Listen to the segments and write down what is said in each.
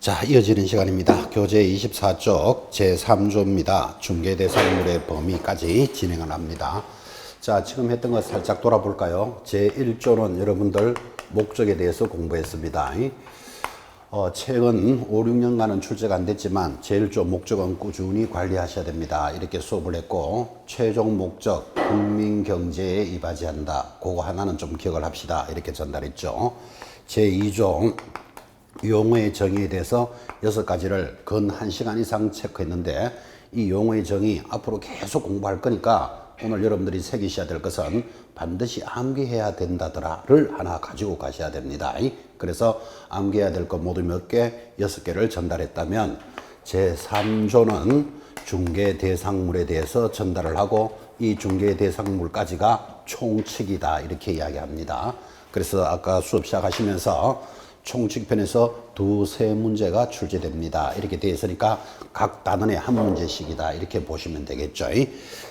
자, 이어지는 시간입니다. 교재 24쪽 제3조입니다. 중개대상물의 범위까지 진행을 합니다. 자, 지금 했던 거 살짝 돌아볼까요? 제1조는 여러분들 목적에 대해서 공부했습니다. 최근 5, 6년간은 출제가 안 됐지만 제1조 목적은 꾸준히 관리하셔야 됩니다. 이렇게 수업을 했고, 최종 목적 국민경제에 이바지한다. 그거 하나는 좀 기억을 합시다. 이렇게 전달했죠. 제2조 용어의 정의에 대해서 6가지를 근 1시간 이상 체크했는데, 이 용어의 정의 앞으로 계속 공부할 거니까 오늘 여러분들이 새기셔야 될 것은 반드시 암기해야 된다더라를 하나 가지고 가셔야 됩니다. 그래서 암기해야 될 것 모두 몇 개? 6개를 전달했다면 제3조는 중개대상물에 대해서 전달을 하고, 이 중개대상물까지가 총칙이다 이렇게 이야기합니다. 그래서 아까 수업 시작하시면서 총칙편에서 두세 문제가 출제됩니다. 이렇게 되어 있으니까 각 단원에 한 문제씩이다 이렇게 보시면 되겠죠.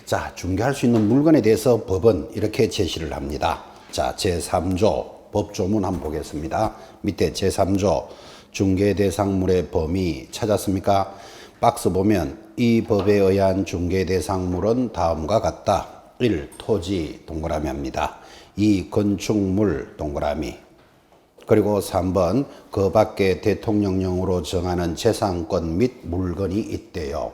자, 중개할 수 있는 물건에 대해서 법은 이렇게 제시를 합니다. 자, 제3조 법조문 한번 보겠습니다. 밑에 제3조 중개대상물의 범위 찾았습니까? 박스 보면 이 법에 의한 중개대상물은 다음과 같다. 1. 토지 동그라미 합니다. 2. 건축물 동그라미. 그리고 3번 그 밖에 대통령령으로 정하는 재산권 및 물건이 있대요.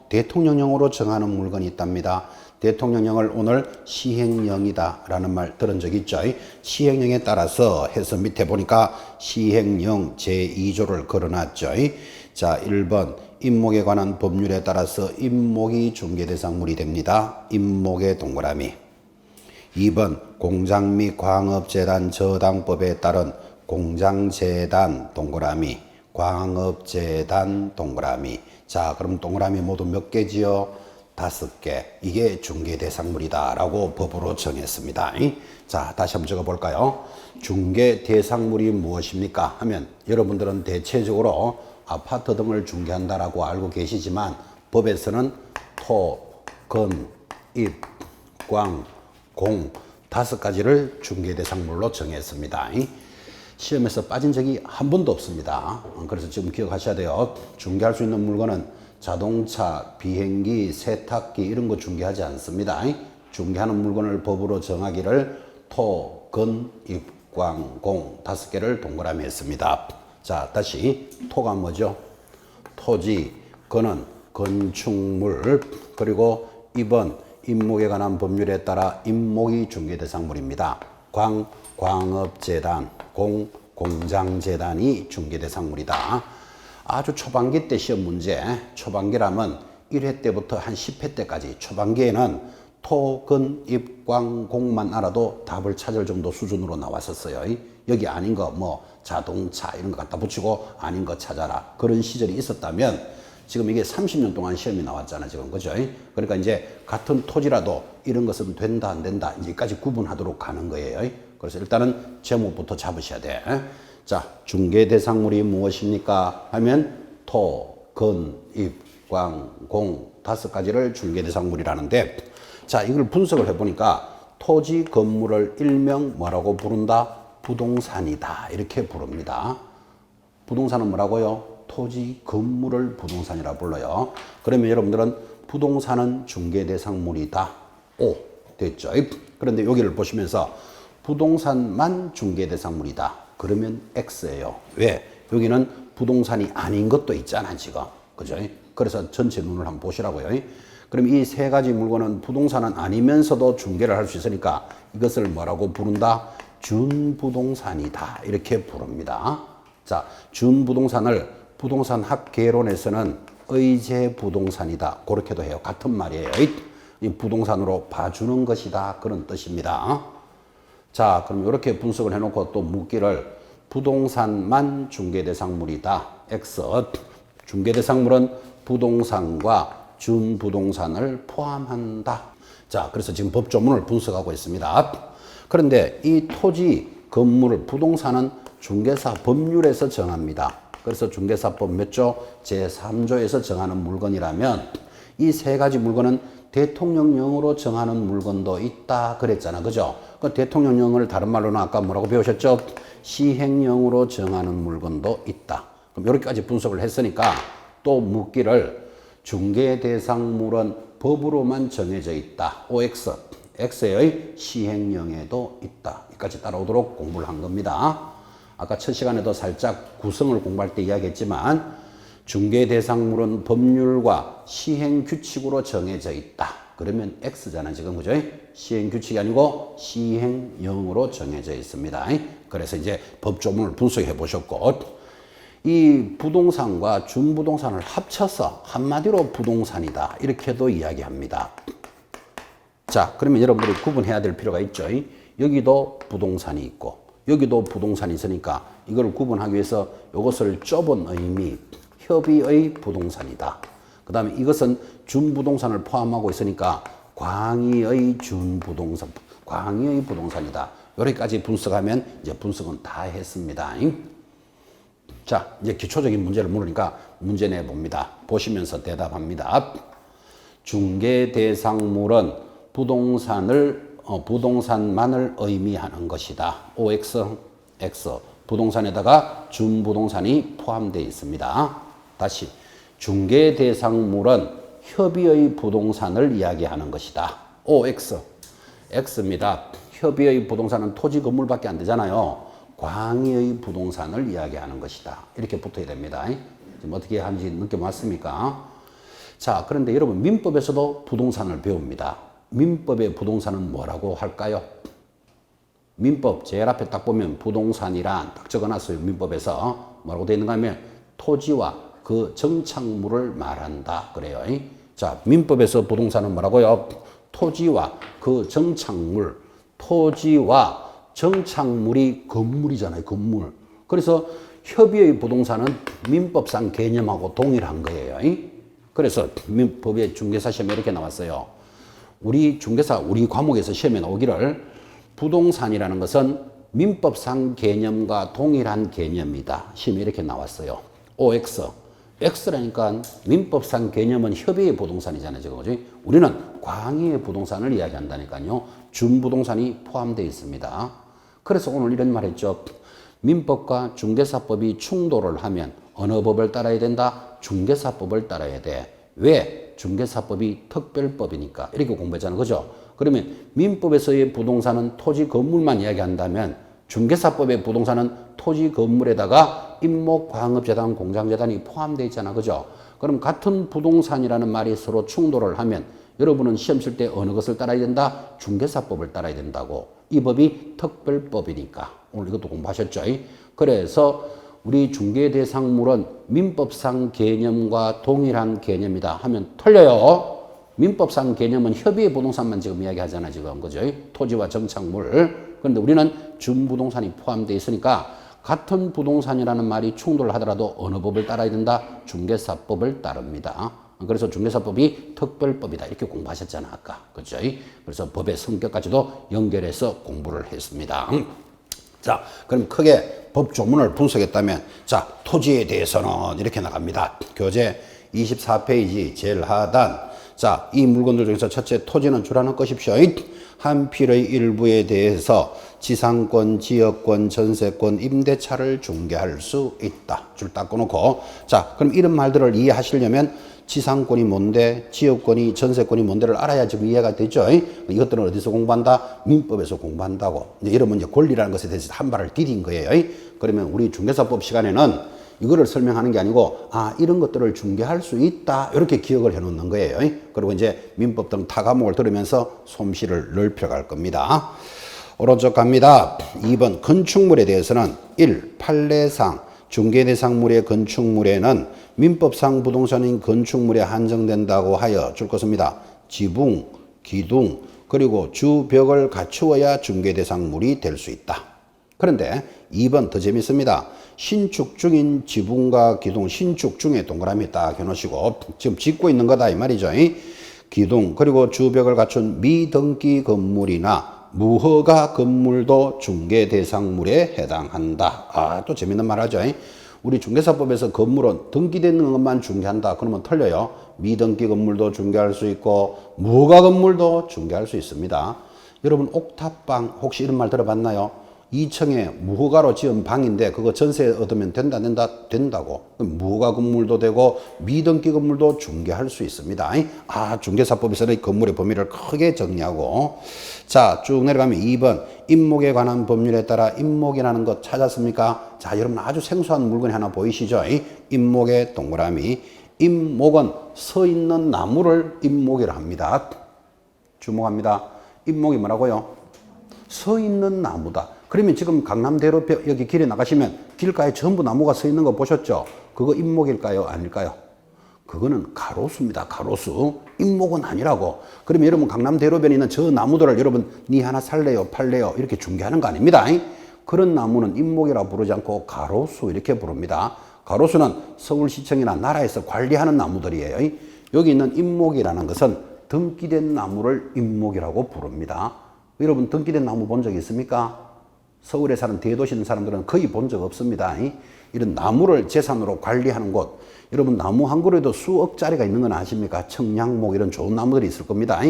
대통령령으로 정하는 물건이 있답니다. 대통령령을 오늘 시행령이다 라는 말 들은 적 있죠. 시행령에 따라서 해서 밑에 보니까 시행령 제2조를 걸어놨죠. 자, 1번 임목에 관한 법률에 따라서 임목이 중개대상물이 됩니다. 임목의 동그라미. 2번 공장 및 광업재단 저당법에 따른 공장재단 동그라미, 광업재단 동그라미. 자, 그럼 동그라미 모두 몇 개지요? 5개. 이게 중개대상물이다 라고 법으로 정했습니다. 자, 다시 한번 적어볼까요? 중개대상물이 무엇입니까? 하면 여러분들은 대체적으로 아파트 등을 중개한다라고 알고 계시지만 법에서는 토, 건, 입, 광, 공 5가지를 중개대상물로 정했습니다. 시험에서 빠진 적이 한 번도 없습니다. 그래서 지금 기억하셔야 돼요. 중개할 수 있는 물건은 자동차, 비행기, 세탁기 이런 거 중개하지 않습니다. 중개하는 물건을 법으로 정하기를 토, 건, 입, 광, 공 5개를 동그라미 했습니다. 자, 다시 토가 뭐죠? 토지, 건은 건축물, 그리고 입은 임목에 관한 법률에 따라 임목이 중개대상물입니다. 광, 광업재단, 공, 공장재단이 중개대상물이다. 아주 초반기 때 시험 문제, 초반기라면 1회 때부터 한 10회 때까지 초반기에는 토, 근, 입, 광, 공만 알아도 답을 찾을 정도 수준으로 나왔었어요. 여기 아닌 거 뭐 자동차 이런 거 갖다 붙이고 아닌 거 찾아라. 그런 시절이 있었다면 지금 이게 30년 동안 시험이 나왔잖아, 지금. 그죠? 그러니까 이제 같은 토지라도 이런 것은 된다, 안 된다, 이제까지 구분하도록 가는 거예요. 그래서 일단은 제목부터 잡으셔야 돼. 자, 중개대상물이 무엇입니까? 하면 토, 건, 입, 광, 공 5가지를 중개대상물이라는데, 자, 이걸 분석을 해보니까 토지, 건물을 일명 뭐라고 부른다? 부동산이다. 이렇게 부릅니다. 부동산은 뭐라고요? 토지, 건물을 부동산이라 불러요. 그러면 여러분들은 부동산은 중개대상물이다. O 됐죠? 그런데 여기를 보시면서 부동산만 중개대상물이다. 그러면 X예요. 왜? 여기는 부동산이 아닌 것도 있잖아, 지금. 그죠? 그래서 전체 눈을 한번 보시라고요. 그럼 이 3가지 물건은 부동산은 아니면서도 중개를 할 수 있으니까 이것을 뭐라고 부른다? 준부동산이다. 이렇게 부릅니다. 자, 준부동산을 부동산 학개론에서는 의제부동산이다. 그렇게도 해요. 같은 말이에요. 이 부동산으로 봐주는 것이다. 그런 뜻입니다. 자, 그럼 이렇게 분석을 해놓고 또 묻기를 부동산만 중개대상물이다. X. 중개대상물은 부동산과 준부동산을 포함한다. 자, 그래서 지금 법조문을 분석하고 있습니다. 그런데 이 토지, 건물을, 부동산은 중개사 법률에서 정합니다. 그래서 중개사법 몇 조? 제3조에서 정하는 물건이라면 이 3가지 물건은 대통령령으로 정하는 물건도 있다 그랬잖아. 그죠? 그 대통령령을 다른 말로는 아까 뭐라고 배우셨죠? 시행령으로 정하는 물건도 있다. 그럼 이렇게까지 분석을 했으니까 또 묻기를 중개 대상물은 법으로만 정해져 있다. OX. X의 시행령에도 있다. 여기까지 따라오도록 공부를 한 겁니다. 아까 첫 시간에도 살짝 구성을 공부할 때 이야기했지만 중개 대상물은 법률과 시행 규칙으로 정해져 있다. 그러면 X잖아요. 지금 그죠? 시행 규칙이 아니고 시행령으로 정해져 있습니다. 그래서 이제 법조문을 분석해 보셨고 이 부동산과 준부동산을 합쳐서 한마디로 부동산이다. 이렇게도 이야기합니다. 자, 그러면 여러분들이 구분해야 될 필요가 있죠. 여기도 부동산이 있고 여기도 부동산이 있으니까 이걸 구분하기 위해서 이것을 좁은 의미, 협의의 부동산이다. 그 다음에 이것은 준부동산을 포함하고 있으니까 광의의 준부동산, 광의의 부동산이다. 여기까지 분석하면 이제 분석은 다 했습니다. 자, 이제 기초적인 문제를 물으니까 문제 내봅니다. 보시면서 대답합니다. 중개 대상물은 부동산만을 의미하는 것이다. OX, X. 부동산에다가 준부동산이 포함되어 있습니다. 다시. 중개 대상물은 협의의 부동산을 이야기하는 것이다. OX, X입니다. 협의의 부동산은 토지 건물밖에 안 되잖아요. 광의의 부동산을 이야기하는 것이다. 이렇게 붙어야 됩니다. 지금 어떻게 하는지 느껴봤습니까? 자, 그런데 여러분 민법에서도 부동산을 배웁니다. 민법의 부동산은 뭐라고 할까요? 민법 제일 앞에 딱 보면 부동산이란 딱 적어놨어요. 민법에서 뭐라고 되어 있는가 하면 토지와 그 정착물을 말한다 그래요. 자, 민법에서 부동산은 뭐라고요? 토지와 그 정착물, 토지와 정착물이 건물이잖아요. 건물. 그래서 협의의 부동산은 민법상 개념하고 동일한 거예요. 그래서 민법의 중개사 시험에 이렇게 나왔어요. 우리 중개사, 우리 과목에서 시험에 나오기를 부동산이라는 것은 민법상 개념과 동일한 개념이다. 시험에 이렇게 나왔어요. OX. X라니까 민법상 개념은 협의의 부동산이잖아요. 지금 그죠? 우리는 광의의 부동산을 이야기한다니까요. 준부동산이 포함되어 있습니다. 그래서 오늘 이런 말 했죠. 민법과 중개사법이 충돌을 하면 어느 법을 따라야 된다? 중개사법을 따라야 돼. 왜? 중개사법이 특별법이니까. 이렇게 공부했잖아요. 그죠? 그러면 민법에서의 부동산은 토지 건물만 이야기한다면 중개사법의 부동산은 토지 건물에다가 임목, 광업재단, 공장재단이 포함되어 있잖아. 그죠? 그럼 같은 부동산이라는 말이 서로 충돌을 하면 여러분은 시험 칠 때 어느 것을 따라야 된다? 중개사법을 따라야 된다고. 이 법이 특별법이니까. 오늘 이것도 공부하셨죠? 그래서 우리 중개대상물은 민법상 개념과 동일한 개념이다 하면 틀려요. 민법상 개념은 협의의 부동산만 지금 이야기하잖아. 지금 그죠? 토지와 정착물. 그런데 우리는 준부동산이 포함되어 있으니까 같은 부동산이라는 말이 충돌하더라도 어느 법을 따라야 된다? 중개사법을 따릅니다. 그래서 중개사법이 특별법이다. 이렇게 공부하셨잖아. 아까. 그죠? 그래서 법의 성격까지도 연결해서 공부를 했습니다. 자, 그럼 크게 법 조문을 분석했다면, 자, 토지에 대해서는 이렇게 나갑니다. 교재 24페이지 제일 하단. 자, 이 물건들 중에서 첫째, 토지는 주라는 것입시오. 한 필의 일부에 대해서 지상권, 지역권, 전세권, 임대차를 중개할 수 있다. 줄 딱 꺼놓고. 자, 그럼 이런 말들을 이해하시려면 지상권이 뭔데, 지역권이, 전세권이 뭔데를 알아야 지금 이해가 되죠. 이것들은 어디서 공부한다? 민법에서 공부한다고. 이제 이러면 이제 권리라는 것에 대해서 한 발을 디딘 거예요. 그러면 우리 중개사법 시간에는 이거를 설명하는 게 아니고, 아, 이런 것들을 중개할 수 있다. 이렇게 기억을 해 놓는 거예요. 그리고 이제 민법 등 타 과목을 들으면서 솜씨를 넓혀갈 겁니다. 오른쪽 갑니다. 2번 건축물에 대해서는 1. 판례상 중개대상물의 건축물에는 민법상 부동산인 건축물에 한정된다고 하여 줄 것입니다. 지붕, 기둥, 그리고 주벽을 갖추어야 중개대상물이 될 수 있다. 그런데 2번 더 재밌습니다. 신축 중인 지붕과 기둥, 신축 중에 동그라미 딱 해놓으시고 지금 짓고 있는 거다 이 말이죠. 기둥 그리고 주벽을 갖춘 미등기 건물이나 무허가 건물도 중개대상물에 해당한다. 아, 또 재밌는 말 하죠. 우리 중개사법에서 건물은 등기되는 것만 중개한다. 그러면 틀려요. 미등기 건물도 중개할 수 있고 무허가 건물도 중개할 수 있습니다. 여러분 옥탑방 혹시 이런 말 들어봤나요? 2층에 무허가로 지은 방인데 그거 전세 얻으면 된다고. 무허가 건물도 되고 미등기 건물도 중개할 수 있습니다. 중개사법에서는 건물의 범위를 크게 정리하고. 자, 쭉 내려가면 2번 임목에 관한 법률에 따라 임목이라는 것 찾았습니까? 자, 여러분 아주 생소한 물건이 하나 보이시죠? 임목의 동그라미. 임목은 서 있는 나무를 임목이라 합니다. 주목합니다. 임목이 뭐라고요? 서 있는 나무다. 그러면 지금 강남대로 여기 길에 나가시면 길가에 전부 나무가 서 있는 거 보셨죠? 그거 임목일까요? 아닐까요? 그거는 가로수입니다. 가로수. 임목은 아니라고. 그러면 여러분 강남대로변에 있는 저 나무들을 여러분 니 하나 살래요? 팔래요? 이렇게 중개하는 거 아닙니다. 그런 나무는 임목이라 부르지 않고 가로수 이렇게 부릅니다. 가로수는 서울시청이나 나라에서 관리하는 나무들이에요. 여기 있는 임목이라는 것은 등기된 나무를 임목이라고 부릅니다. 여러분 등기된 나무 본 적 있습니까? 서울에 사는 대도시 있는 사람들은 거의 본 적 없습니다. 이런 나무를 재산으로 관리하는 곳. 여러분 나무 한 그루에도 수억짜리가 있는 건 아십니까? 청량목 이런 좋은 나무들이 있을 겁니다.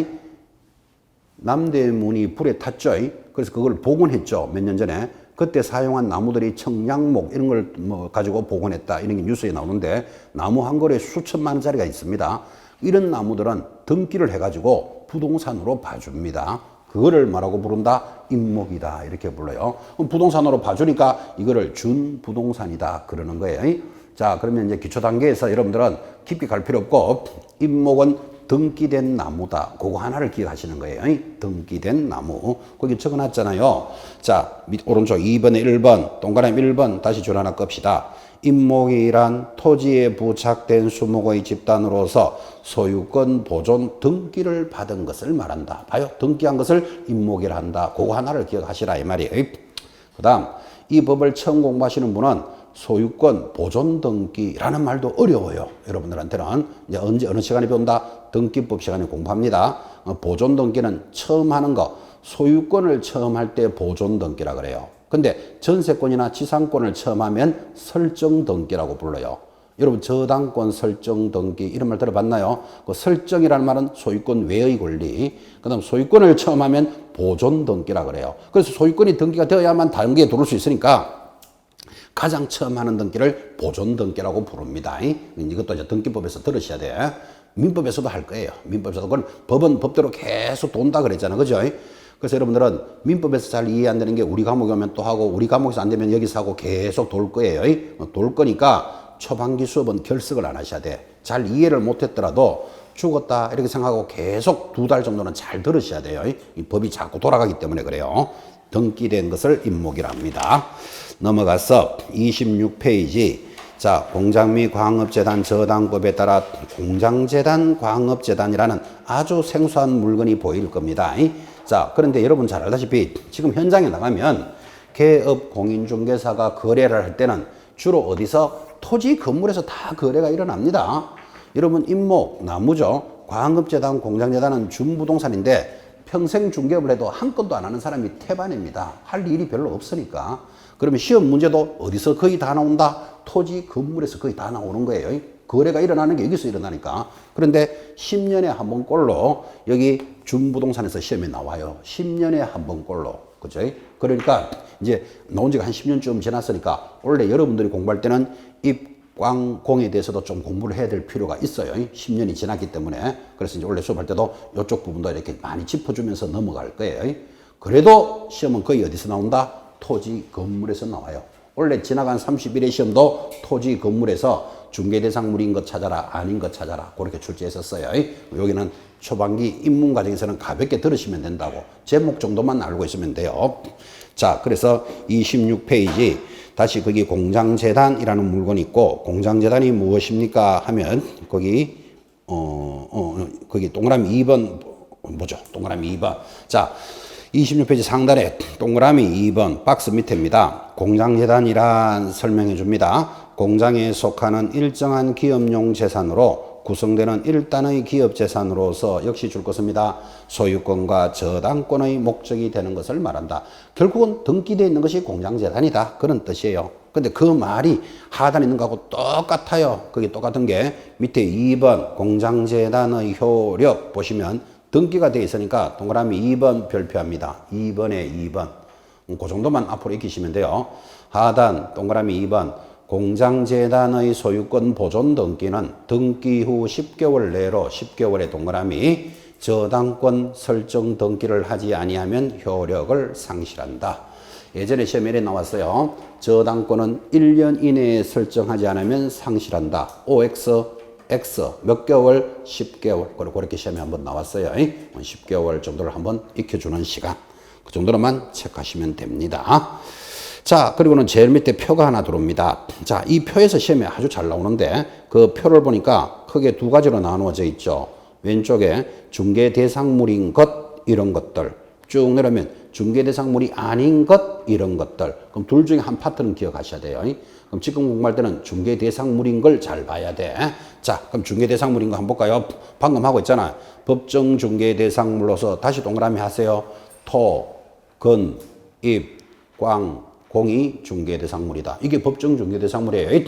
남대문이 불에 탔죠. 그래서 그걸 복원했죠. 몇 년 전에. 그때 사용한 나무들이 청량목 이런 걸 가지고 복원했다. 이런 게 뉴스에 나오는데 나무 한 그루에 수천만 원짜리가 있습니다. 이런 나무들은 등기를 해가지고 부동산으로 봐줍니다. 그거를 뭐라고 부른다? 임목이다. 이렇게 불러요. 부동산으로 봐주니까 이거를 준부동산이다. 그러는 거예요. 자, 그러면 이제 기초 단계에서 여러분들은 깊게 갈 필요 없고, 임목은 등기된 나무다. 그거 하나를 기억하시는 거예요. 등기된 나무. 거기 적어 놨잖아요. 자, 오른쪽 2번에 1번, 동그라미 1번 다시 줄 하나 끕시다. 임목이란 토지에 부착된 수목의 집단으로서 소유권 보존 등기를 받은 것을 말한다. 봐요. 등기한 것을 임목이라 한다. 그거 하나를 기억하시라 이 말이에요. 그 다음 이 법을 처음 공부하시는 분은 소유권 보존 등기라는 말도 어려워요. 여러분들한테는 이제 언제 어느 시간에 배운다? 등기법 시간에 공부합니다. 보존 등기는 처음 하는 거, 소유권을 처음 할 때 보존 등기라 그래요. 근데 전세권이나 지상권을 처음 하면 설정 등기라고 불러요. 여러분 저당권 설정 등기 이런 말 들어봤나요? 그 설정이라는 말은 소유권 외의 권리. 그다음 소유권을 처음 하면 보존 등기라 그래요. 그래서 소유권이 등기가 되어야만 단계에 들어올 수 있으니까 가장 처음 하는 등기를 보존 등기라고 부릅니다. 이것도 이제 등기법에서 들으셔야 돼. 민법에서도 할 거예요. 민법에서도 그건 법은 법대로 계속 돈다 그랬잖아. 그죠? 그래서 여러분들은 민법에서 잘 이해 안 되는 게 우리 과목에 오면 또 하고 우리 과목에서 안 되면 여기서 하고 계속 돌 거예요. 돌 거니까 초반기 수업은 결석을 안 하셔야 돼. 잘 이해를 못 했더라도 죽었다 이렇게 생각하고 계속 2달 정도는 잘 들으셔야 돼요. 이 법이 자꾸 돌아가기 때문에 그래요. 등기된 것을 임목이라 합니다. 넘어가서 26페이지. 자, 공장 및 광업재단 저당법에 따라 공장재단, 광업재단이라는 아주 생소한 물건이 보일 겁니다. 자, 그런데 여러분 잘 알다시피 지금 현장에 나가면 개업 공인중개사가 거래를 할 때는 주로 어디서? 토지 건물에서 다 거래가 일어납니다. 여러분 임목, 나무죠. 광업재단, 공장재단은 준부동산인데 평생 중개업을 해도 한 건도 안 하는 사람이 태반입니다. 할 일이 별로 없으니까. 그러면 시험 문제도 어디서 거의 다 나온다? 토지 건물에서 거의 다 나오는 거예요. 거래가 일어나는 게 여기서 일어나니까. 그런데 10년에 한 번꼴로 여기 준부동산에서 시험에 나와요. 10년에 한 번꼴로. 그죠? 그러니까 이제 나온 지가 한 10년쯤 지났으니까 원래 여러분들이 공부할 때는 입광공에 대해서도 좀 공부를 해야 될 필요가 있어요. 10년이 지났기 때문에. 그래서 이제 원래 수업할 때도 이쪽 부분도 이렇게 많이 짚어주면서 넘어갈 거예요. 그래도 시험은 거의 어디서 나온다? 토지 건물에서 나와요. 원래 지나간 31회 시험도 토지 건물에서 중개대상물인 것 찾아라, 아닌 것 찾아라. 그렇게 출제했었어요. 여기는 초반기 입문 과정에서는 가볍게 들으시면 된다고. 제목 정도만 알고 있으면 돼요. 자, 그래서 26페이지. 다시 거기 공장재단이라는 물건이 있고, 공장재단이 무엇입니까? 하면, 거기 동그라미 2번, 뭐죠? 동그라미 2번. 자, 26페이지 상단에 동그라미 2번 박스 밑에입니다. 공장재단이란 설명해 줍니다. 공장에 속하는 일정한 기업용 재산으로 구성되는 일단의 기업재산으로서 역시 줄 것입니다. 소유권과 저당권의 목적이 되는 것을 말한다. 결국은 등기되어 있는 것이 공장재단이다. 그런 뜻이에요. 근데 그 말이 하단에 있는 거하고 똑같아요. 그게 똑같은 게 밑에 2번 공장재단의 효력 보시면 등기가 되어 있으니까 동그라미 2번 별표합니다. 2번에 2번. 그 정도만 앞으로 익히시면 돼요. 하단 동그라미 2번 공장재단의 소유권 보존 등기는 등기 후 10개월 내로 10개월의 동그라미 저당권 설정 등기를 하지 아니하면 효력을 상실한다. 예전에 시험에 나왔어요. 저당권은 1년 이내에 설정하지 않으면 상실한다. OX, X 몇 개월? 10개월. 그렇게 시험에 한번 나왔어요. 10개월 정도를 한번 익혀주는 시간. 그 정도로만 체크하시면 됩니다. 자, 그리고는 제일 밑에 표가 하나 들어옵니다. 자, 이 표에서 시험에 아주 잘 나오는데 그 표를 보니까 크게 두 가지로 나누어져 있죠. 왼쪽에 중개 대상물인 것 이런 것들 쭉 내려면 중개 대상물이 아닌 것 이런 것들. 그럼 둘 중에 한 파트는 기억하셔야 돼요. 그럼 지금 공부할 때는 중개 대상물인 걸 잘 봐야 돼. 자, 그럼 중개 대상물인 거 한번 볼까요? 방금 하고 있잖아. 법정 중개 대상물로서 다시 동그라미 하세요. 토, 근, 입, 광, 공이 중개대상물이다. 이게 법정 중개대상물이에요.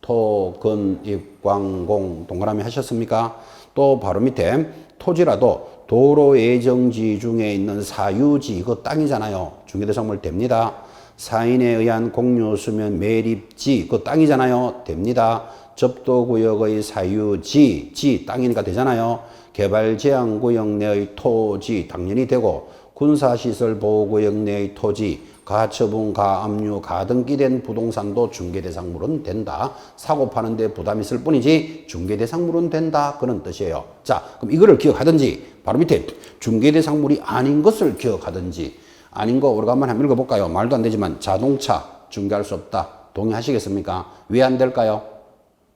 토, 근, 입, 광, 공 동그라미 하셨습니까? 또 바로 밑에 토지라도 도로 예정지 중에 있는 사유지 그 땅이잖아요. 중개대상물 됩니다. 사인에 의한 공유수면 매립지 그 땅이잖아요. 됩니다. 접도구역의 사유지 지 땅이니까 되잖아요. 개발제한구역 내의 토지 당연히 되고 군사시설 보호구역 내의 토지 가처분, 가압류, 가등기된 부동산도 중개대상물은 된다. 사고 파는데 부담이 있을 뿐이지 중개대상물은 된다. 그런 뜻이에요. 자, 그럼 이거를 기억하든지 바로 밑에 중개대상물이 아닌 것을 기억하든지 아닌 거 우리가 한번 읽어볼까요? 말도 안 되지만 자동차 중개할 수 없다. 동의하시겠습니까? 왜 안 될까요?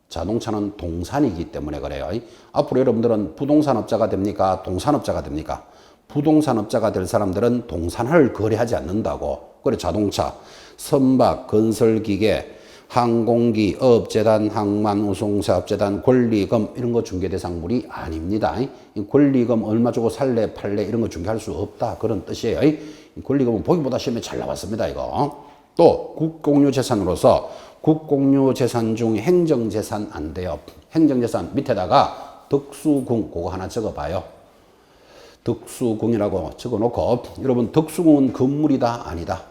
자동차는 동산이기 때문에 그래요. 앞으로 여러분들은 부동산업자가 됩니까? 동산업자가 됩니까? 부동산업자가 될 사람들은 동산을 거래하지 않는다고. 그래 자동차, 선박, 건설기계, 항공기, 어업재단, 항만우송사업재단, 권리금 이런 거 중개대상물이 아닙니다. 이 권리금 얼마 주고 살래 팔래 이런 거 중개할 수 없다 그런 뜻이에요. 이 권리금은 보기보다 시험에 잘 나왔습니다. 이거. 또 국공유재산으로서 국공유재산 중 행정재산 안 돼요. 행정재산 밑에다가 덕수궁 그거 하나 적어봐요. 덕수궁이라고 적어놓고 여러분 덕수궁은 건물이다 아니다.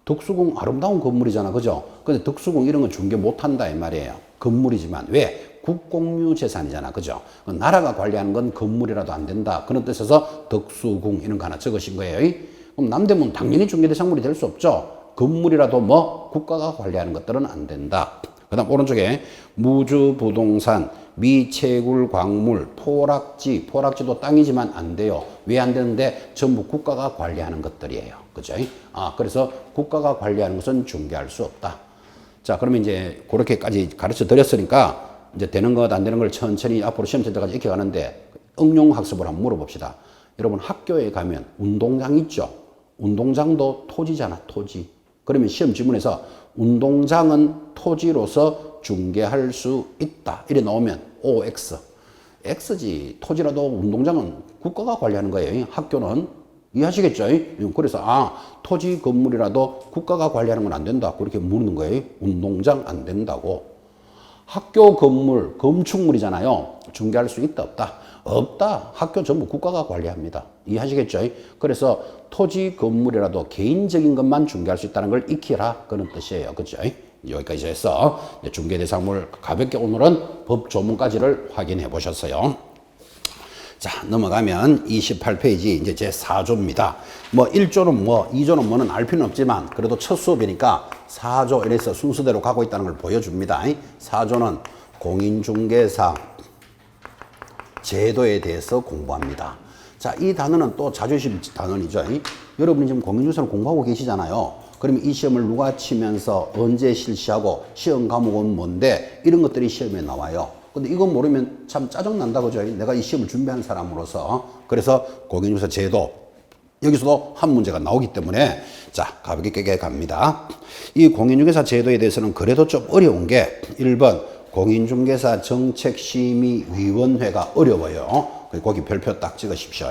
덕수궁 아름다운 건물이잖아 그죠? 근데 덕수궁 이런 건 중개 못한다 이 말이에요. 건물이지만 왜? 국공유재산이잖아 그죠? 나라가 관리하는 건 건물이라도 안 된다 그런 뜻에서 덕수궁 이런 거 하나 적으신 거예요. 그럼 남대문 당연히 중개대상물이 될 수 없죠. 건물이라도 뭐 국가가 관리하는 것들은 안 된다. 그 다음 오른쪽에 무주부동산, 미채굴 광물, 포락지, 포락지도 땅이지만 안 돼요. 왜 안 되는데? 전부 국가가 관리하는 것들이에요. 그죠? 그래서 국가가 관리하는 것은 중개할 수 없다. 자, 그러면 이제 그렇게까지 가르쳐 드렸으니까 이제 되는 것, 안 되는 걸 천천히 앞으로 시험 칠 때까지 익혀가는데 응용 학습을 한번 물어봅시다. 여러분 학교에 가면 운동장 있죠? 운동장도 토지잖아, 토지. 그러면 시험 지문에서 운동장은 토지로서 중개할 수 있다. 이래 나오면 OX. X지. 토지라도 운동장은 국가가 관리하는 거예요. 학교는. 이해하시겠죠? 그래서 토지 건물이라도 국가가 관리하는 건 안 된다. 그렇게 묻는 거예요. 운동장 안 된다고. 학교 건물, 건축물이잖아요. 중개할 수 있다, 없다? 없다. 학교 전부 국가가 관리합니다. 이해하시겠죠? 그래서 토지 건물이라도 개인적인 것만 중개할 수 있다는 걸 익히라. 그런 뜻이에요. 그죠? 여기까지 해서 중개대상물 가볍게 오늘은 법 조문까지를 확인해 보셨어요. 자, 넘어가면 28페이지 이제 제 4조입니다. 뭐 1조는 뭐 2조는 뭐는 알 필요는 없지만 그래도 첫 수업이니까 4조 이래서 순서대로 가고 있다는 걸 보여줍니다. 4조는 공인중개사 제도에 대해서 공부합니다. 자, 이 단어는 또 자존심 단어이죠. 여러분이 지금 공인중개사를 공부하고 계시잖아요. 그러면 이 시험을 누가 치면서 언제 실시하고 시험 과목은 뭔데 이런 것들이 시험에 나와요. 근데 이건 모르면 참 짜증난다 그죠? 내가 이 시험을 준비하는 사람으로서. 그래서 공인중개사 제도 여기서도 한 문제가 나오기 때문에 자 가볍게 갑니다. 이 공인중개사 제도에 대해서는 그래도 좀 어려운 게 1번 공인중개사 정책심의위원회가 어려워요. 거기 별표 딱 찍으십시오.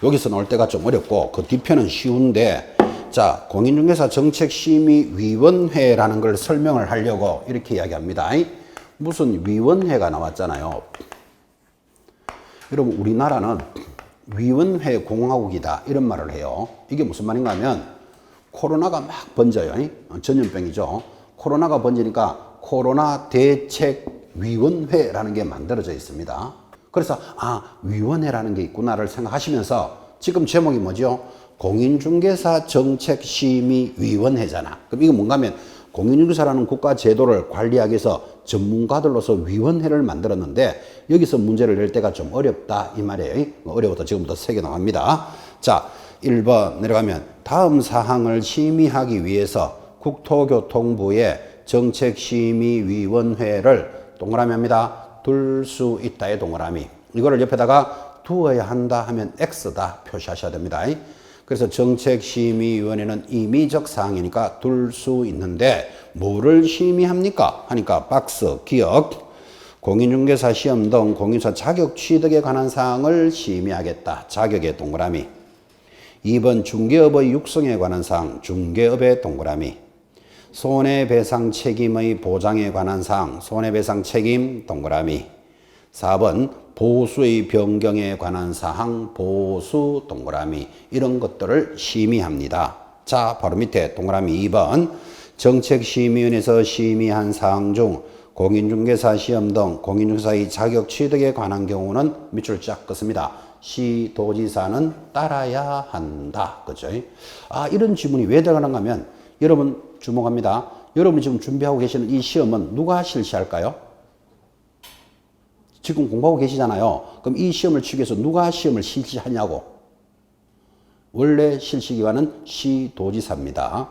여기서 나올 때가 좀 어렵고 그 뒤편은 쉬운데 자 공인중개사 정책심의위원회라는 걸 설명을 하려고 이렇게 이야기합니다. 무슨 위원회가 나왔잖아요. 여러분 우리나라는 위원회 공화국이다 이런 말을 해요. 이게 무슨 말인가 하면 코로나가 막 번져요. 전염병이죠. 코로나가 번지니까 코로나 대책위원회라는 게 만들어져 있습니다. 그래서 위원회라는 게 있구나를 생각하시면서 지금 제목이 뭐죠? 공인중개사 정책심의위원회잖아. 그럼 이거 뭔가 하면 공인중개사라는 국가 제도를 관리하기 위해서 전문가들로서 위원회를 만들었는데 여기서 문제를 낼 때가 좀 어렵다 이 말이에요. 어려워도 지금부터 3개 나갑니다. 자, 1번 내려가면 다음 사항을 심의하기 위해서 국토교통부의 정책심의위원회를 동그라미 합니다. 둘 수 있다의 동그라미. 이거를 옆에다가 두어야 한다 하면 X다 표시하셔야 됩니다. 그래서 정책심의위원회는 임의적 사항이니까 둘 수 있는데 뭐를 심의합니까? 하니까 박스 기억 공인중개사 시험 등 공인중개사 자격 취득에 관한 사항을 심의하겠다. 자격의 동그라미. 2번 중개업의 육성에 관한 사항 중개업의 동그라미. 손해배상 책임의 보장에 관한 사항 손해배상 책임 동그라미. 4번 보수의 변경에 관한 사항 보수 동그라미. 이런 것들을 심의합니다. 자, 바로 밑에 동그라미 2번 정책심의위원회에서 심의한 사항 중 공인중개사 시험 등 공인중개사의 자격 취득에 관한 경우는 밑줄 쫙 긋습니다. 시도지사는 따라야 한다. 그죠? 이런 지문이 왜 들어가는가 하면 여러분 주목합니다. 여러분이 지금 준비하고 계시는 이 시험은 누가 실시할까요? 지금 공부하고 계시잖아요. 그럼 이 시험을 치기 위해서 누가 시험을 실시하냐고. 원래 실시기관은 시도지사입니다.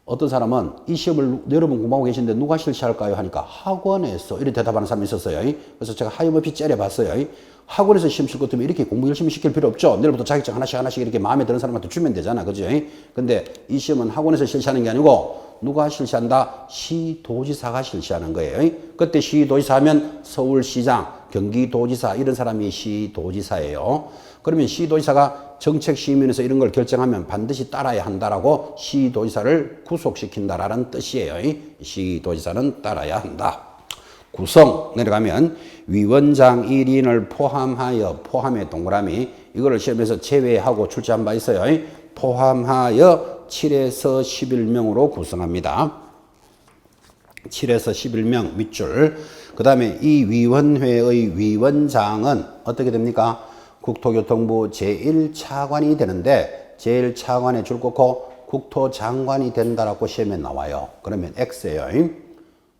어떤 사람은 이 시험을 여러분 공부하고 계시는데 누가 실시할까요? 하니까 학원에서 이렇게 대답하는 사람이 있었어요. 그래서 제가 하염없이 째려봤어요. 학원에서 시험 칠 것 같으면 이렇게 공부 열심히 시킬 필요 없죠. 내일부터 자격증 하나씩 이렇게 마음에 드는 사람한테 주면 되잖아. 그죠? 근데 이 시험은 학원에서 실시하는 게 아니고 누가 실시한다? 시도지사가 실시하는 거예요. 그때 시도지사 하면 서울시장, 경기도지사 이런 사람이 시도지사예요. 그러면 시도지사가 정책심의위원회에서 이런 걸 결정하면 반드시 따라야 한다라고 시도지사를 구속시킨다라는 뜻이에요. 시도지사는 따라야 한다. 구성 내려가면 위원장 1인을 포함하여 포함의 동그라미 이거를 시험에서 제외하고 출제한 바 있어요. 포함하여 7에서 11명으로 구성합니다. 7에서 11명 밑줄. 그 다음에 이 위원회의 위원장은 어떻게 됩니까? 국토교통부 제1차관이 되는데 제1차관에 줄 긋고 국토장관이 된다라고 시험에 나와요. 그러면 X예요.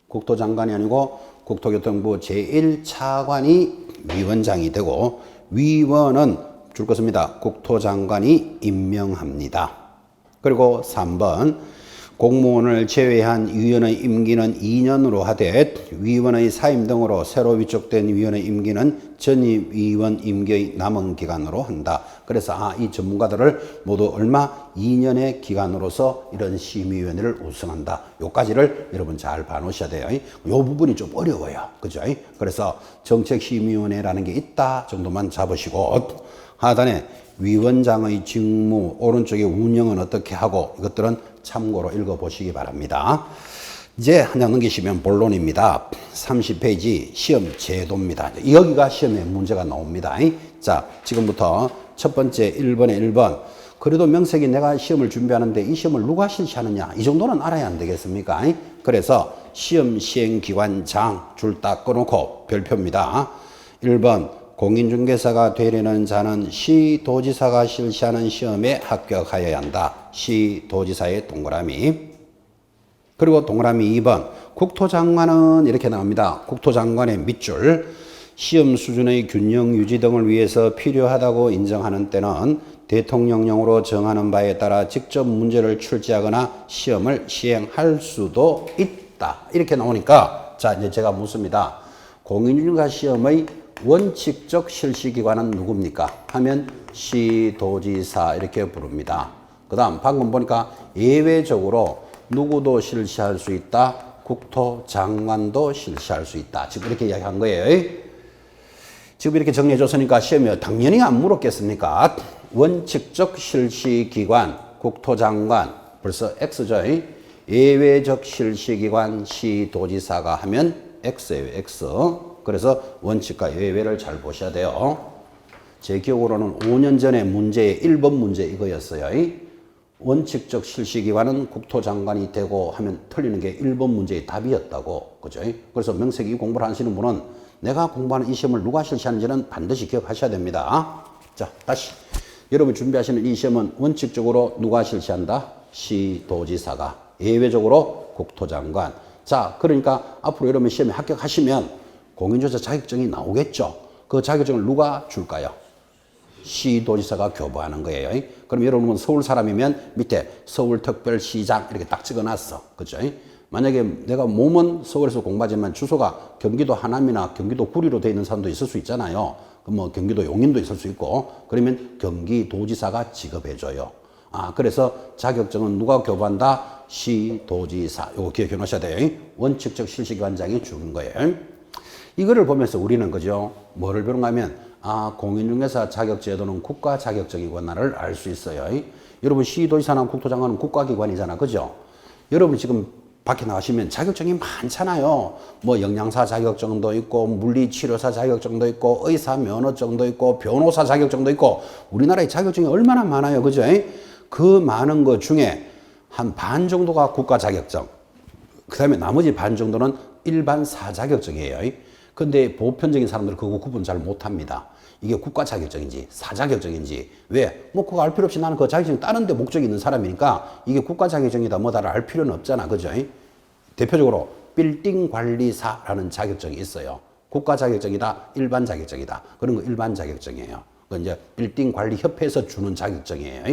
국토장관이 아니고 국토교통부 제1차관이 위원장이 되고 위원은 줄 것입니다. 국토장관이 임명합니다. 그리고 3번 공무원을 제외한 위원의 임기는 2년으로 하되 위원의 사임 등으로 새로 위촉된 위원의 임기는 전임 위원 임기의 남은 기간으로 한다. 그래서 이 전문가들을 모두 얼마? 2년의 기간으로서 이런 심의위원회를 운영한다. 요까지를 여러분 잘 봐놓으셔야 돼요. 요 부분이 좀 어려워요. 그죠? 그래서 정책심의위원회라는 게 있다 정도만 잡으시고 하단에 위원장의 직무, 오른쪽에 운영은 어떻게 하고 이것들은 참고로 읽어보시기 바랍니다. 이제 한 장 넘기시면 본론입니다. 30페이지 시험 제도입니다. 여기가 시험에 문제가 나옵니다. 자, 지금부터 첫 번째 1번에 1번. 그래도 명색이 내가 시험을 준비하는데 이 시험을 누가 실시하느냐 이 정도는 알아야 안 되겠습니까? 그래서 시험 시행기관장 줄 딱 꺼놓고 별표입니다. 1번 공인중개사가 되려는 자는 시도지사가 실시하는 시험에 합격하여야 한다. 시도지사의 동그라미. 그리고 동그라미 2번 국토장관은 이렇게 나옵니다. 국토장관의 밑줄. 시험 수준의 균형 유지 등을 위해서 필요하다고 인정하는 때는 대통령령으로 정하는 바에 따라 직접 문제를 출제하거나 시험을 시행할 수도 있다. 이렇게 나오니까 자 이제 제가 묻습니다. 공인중개사 시험의 원칙적 실시기관은 누굽니까? 하면 시도지사 이렇게 부릅니다. 그 다음 방금 보니까 예외적으로 누구도 실시할 수 있다. 국토장관도 실시할 수 있다. 지금 이렇게 이야기한 거예요. 지금 이렇게 정리해 줬으니까 시험에 당연히 안 물었겠습니까? 원칙적 실시기관 국토장관 벌써 X죠. 예외적 실시기관 시도지사가 하면 X예요. X. 그래서 원칙과 예외를 잘 보셔야 돼요. 제 기억으로는 5년 전에 문제의 1번 문제 이거였어요. 원칙적 실시기관은 국토장관이 되고 하면 틀리는 게 1번 문제의 답이었다고. 그죠? 그래서 명색이 공부를 하시는 분은 내가 공부하는 이 시험을 누가 실시하는지는 반드시 기억하셔야 됩니다. 자, 다시. 여러분 준비하시는 이 시험은 원칙적으로 누가 실시한다? 시도지사가. 예외적으로 국토장관. 자, 그러니까 앞으로 여러분 시험에 합격하시면 공인중개사 자격증이 나오겠죠. 그 자격증을 누가 줄까요? 시도지사가 교부하는 거예요. 그럼 여러분은 서울 사람이면 밑에 서울특별시장 이렇게 딱 찍어놨어. 그죠? 만약에 내가 몸은 서울에서 공부하지만 주소가 경기도 하남이나 경기도 구리로 되어 있는 사람도 있을 수 있잖아요. 뭐 경기도 용인도 있을 수 있고 그러면 경기도지사가 지급해줘요. 그래서 자격증은 누가 교부한다? 시도지사. 요거 기억해 놓으셔야 돼요. 원칙적 실시기관장이 주는 거예요. 이거를 보면서 우리는 그죠? 뭐를 배우는가 하면 공인중개사 자격제도는 국가 자격증이구나를 알 수 있어요. 여러분 시도지사나 국토장관은 국가기관이잖아. 그죠? 여러분 지금 밖에 나가시면 자격증이 많잖아요. 뭐 영양사 자격증도 있고 물리치료사 자격증도 있고 의사 면허증도 있고 변호사 자격증도 있고 우리나라의 자격증이 얼마나 많아요. 그죠? 그 많은 것 중에 한 반 정도가 국가 자격증. 그 다음에 나머지 반 정도는 일반 사자격증이에요. 근데 보편적인 사람들은 그거 구분 잘 못합니다. 이게 국가 자격증인지 사자격증인지 왜? 뭐 그거 알 필요 없이 나는 그 자격증 따는데 목적이 있는 사람이니까 이게 국가 자격증이다 뭐다를 알 필요는 없잖아. 그죠? 대표적으로 빌딩 관리사라는 자격증이 있어요. 국가 자격증이다, 일반 자격증이다. 그런 거 일반 자격증이에요. 그 이제 빌딩 관리 협회에서 주는 자격증이에요.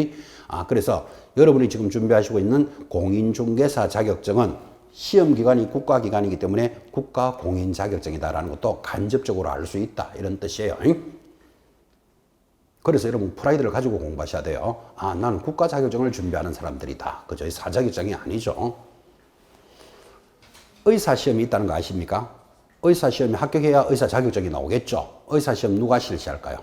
그래서 여러분이 지금 준비하시고 있는 공인중개사 자격증은 시험기관이 국가기관이기 때문에 국가공인자격증이다라는 것도 간접적으로 알 수 있다. 이런 뜻이에요. 그래서 여러분 프라이드를 가지고 공부하셔야 돼요. 나는 국가자격증을 준비하는 사람들이다. 그죠? 사자격증이 아니죠. 의사시험이 있다는 거 아십니까? 의사시험에 합격해야 의사자격증이 나오겠죠. 의사시험 누가 실시할까요?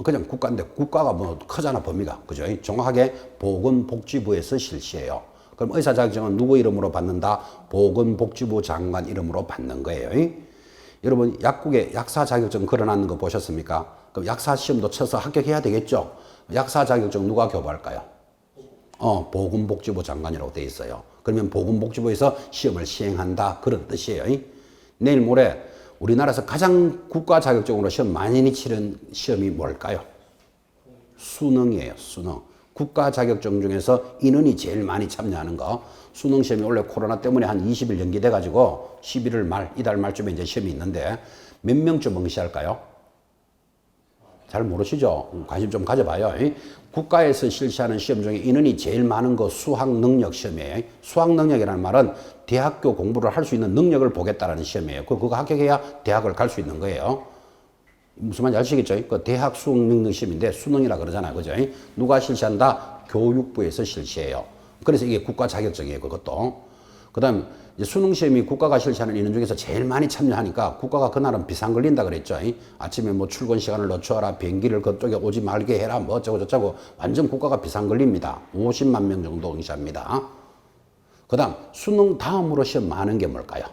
그냥 국가인데 국가가 뭐 크잖아 범위가. 그죠? 정확하게 보건복지부에서 실시해요. 그럼 의사 자격증은 누구 이름으로 받는다? 보건복지부 장관 이름으로 받는 거예요. 여러분 약국에 약사 자격증 걸어놨는 거 보셨습니까? 그럼 약사 시험도 쳐서 합격해야 되겠죠? 약사 자격증 누가 교부할까요? 보건복지부 장관이라고 돼 있어요. 그러면 보건복지부에서 시험을 시행한다 그런 뜻이에요. 내일 모레 우리나라에서 가장 국가 자격증으로 시험 많이 치른 시험이 뭘까요? 수능이에요. 수능. 국가 자격증 중에서 인원이 제일 많이 참여하는 거. 수능 시험이 원래 코로나 때문에 한 20일 연기돼 가지고 11월 말, 이달 말쯤에 이제 시험이 있는데 몇 명쯤 응시할까요? 잘 모르시죠? 관심 좀 가져봐요. 국가에서 실시하는 시험 중에 인원이 제일 많은 거 수학 능력 시험이에요. 수학 능력이라는 말은 대학교 공부를 할 수 있는 능력을 보겠다라는 시험이에요. 그거 합격해야 대학을 갈 수 있는 거예요. 무슨 말인지 아시겠죠? 그 대학 수학 능력 시험인데 수능이라 그러잖아요. 그죠? 누가 실시한다? 교육부에서 실시해요. 그래서 이게 국가 자격증이에요. 그것도. 그 다음 수능 시험이 국가가 실시하는 인원 중에서 제일 많이 참여하니까 국가가 그날은 비상 걸린다 그랬죠. 아침에 뭐 출근 시간을 늦춰라, 비행기를 그쪽에 오지 말게 해라, 뭐 어쩌고 저쩌고 완전 국가가 비상 걸립니다. 50만 명 정도 응시합니다. 그 다음 수능 다음으로 시험 많은 게 뭘까요?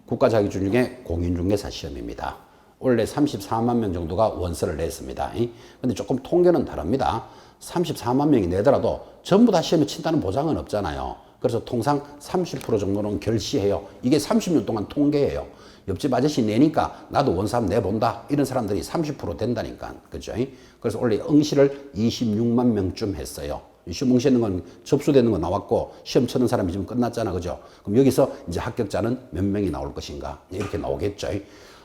국가 자격증 중에 공인중개사 시험입니다. 원래 34만 명 정도가 원서를 냈습니다. 근데 조금 통계는 다릅니다. 34만 명이 내더라도 전부 다 시험에 친다는 보장은 없잖아요. 그래서 통상 30% 정도는 결시해요. 이게 30년 동안 통계예요. 옆집 아저씨 내니까 나도 원서 한번 내본다. 이런 사람들이 30% 된다니까. 그죠? 그래서 원래 응시를 26만 명쯤 했어요. 시험 응시하는 건 접수되는 거 나왔고 시험 치는 사람이 지금 끝났잖아. 그죠? 그럼 여기서 이제 합격자는 몇 명이 나올 것인가? 이렇게 나오겠죠.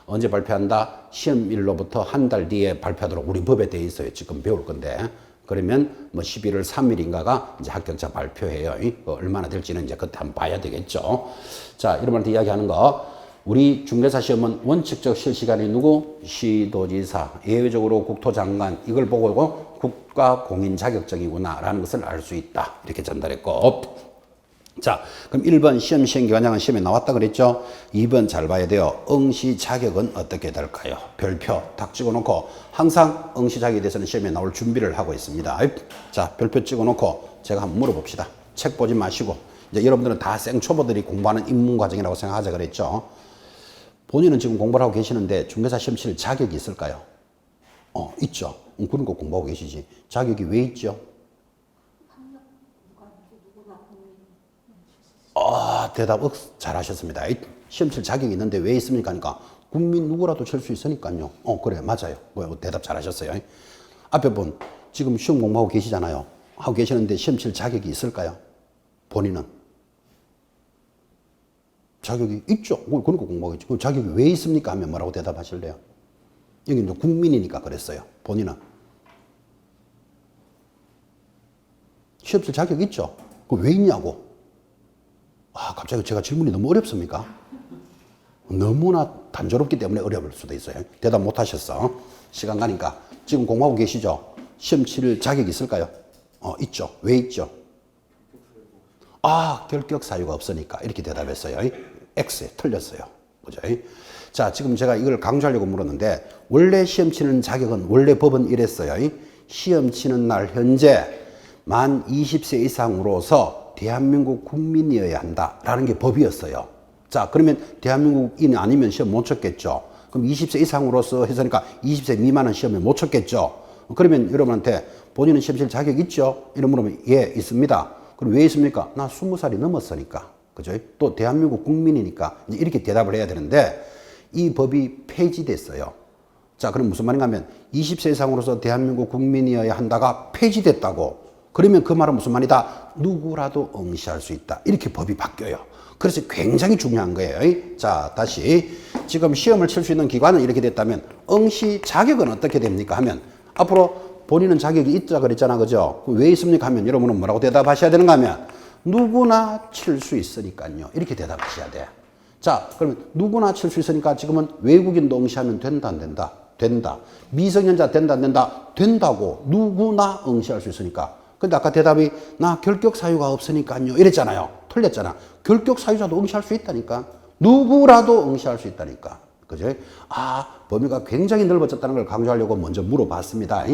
언제 발표한다? 시험일로부터 한 달 뒤에 발표하도록 우리 법에 돼 있어요. 지금 배울 건데. 그러면 뭐 11월 3일인가가 이제 합격자 발표해요. 얼마나 될지는 이제 그때 한번 봐야 되겠죠. 자, 여러분한테 이야기하는 거. 우리 중개사 시험은 원칙적 실시간이 누구? 시도지사, 예외적으로 국토장관. 이걸 보고 국가 공인 자격증이구나 라는 것을 알 수 있다. 이렇게 전달했고. 자, 그럼 1번 시험 시행기관장은 시험에 나왔다 그랬죠? 2번 잘 봐야 돼요. 응시 자격은 어떻게 될까요? 별표 딱 찍어놓고 항상 응시 자격에 대해서는 시험에 나올 준비를 하고 있습니다. 자, 별표 찍어놓고 제가 한번 물어봅시다. 책 보지 마시고 이제 여러분들은 다 생초보들이 공부하는 입문과정이라고 생각하자 그랬죠? 본인은 지금 공부를 하고 계시는데 중개사 시험 칠 자격이 있을까요? 있죠. 그런 거 공부하고 계시지. 자격이 왜 있죠? 대답 잘하셨습니다. 시험 칠 자격이 있는데 왜 있습니까? 하니까 국민 누구라도 칠 수 있으니까요. 그래, 맞아요. 대답 잘하셨어요. 앞에 분 지금 시험 공부하고 계시잖아요. 하고 계시는데 시험 칠 자격이 있을까요? 본인은? 자격이 있죠. 그러니까 공부하겠죠. 그럼 자격이 왜 있습니까? 하면 뭐라고 대답하실래요? 여기 이제 국민이니까 그랬어요. 본인은? 시험 칠 자격 있죠. 그럼 왜 있냐고. 갑자기 제가 질문이 너무 어렵습니까? 너무나 단조롭기 때문에 어려울 수도 있어요. 대답 못 하셨어. 시간 가니까. 지금 공부하고 계시죠? 시험 칠 자격이 있을까요? 있죠. 왜 있죠? 결격 사유가 없으니까. 이렇게 대답했어요. X에 틀렸어요. 그죠? 자, 지금 제가 이걸 강조하려고 물었는데, 원래 시험 치는 자격은, 원래 법은 이랬어요. 시험 치는 날 현재 만 20세 이상으로서 대한민국 국민이어야 한다라는 게 법이었어요. 자, 그러면 대한민국인이 아니면 시험 못 쳤겠죠. 그럼 20세 이상으로서 했으니까 20세 미만은 시험에 못 쳤겠죠. 그러면 여러분한테 본인은 시험 칠 자격 있죠? 이런 물으면 예, 있습니다. 그럼 왜 있습니까? 나 20살이 넘었으니까. 그죠? 또 대한민국 국민이니까. 이렇게 대답을 해야 되는데 이 법이 폐지됐어요. 자, 그럼 무슨 말인가 하면 20세 이상으로서 대한민국 국민이어야 한다가 폐지됐다고. 그러면 그 말은 무슨 말이다? 누구라도 응시할 수 있다. 이렇게 법이 바뀌어요. 그래서 굉장히 중요한 거예요. 자, 다시 지금 시험을 칠 수 있는 기관은 이렇게 됐다면 응시 자격은 어떻게 됩니까? 하면 앞으로 본인은 자격이 있다 그랬잖아. 그죠? 왜 있습니까? 하면 여러분은 뭐라고 대답하셔야 되는가 하면 누구나 칠 수 있으니까요. 이렇게 대답하셔야 돼. 자, 그러면 누구나 칠 수 있으니까 지금은 외국인도 응시하면 된다 안 된다? 된다. 미성년자 된다 안 된다? 된다고. 누구나 응시할 수 있으니까. 근데 아까 대답이 나 결격 사유가 없으니까요. 이랬잖아요. 틀렸잖아. 결격 사유자도 응시할 수 있다니까. 누구라도 응시할 수 있다니까. 그죠? 범위가 굉장히 넓어졌다는 걸 강조하려고 먼저 물어봤습니다.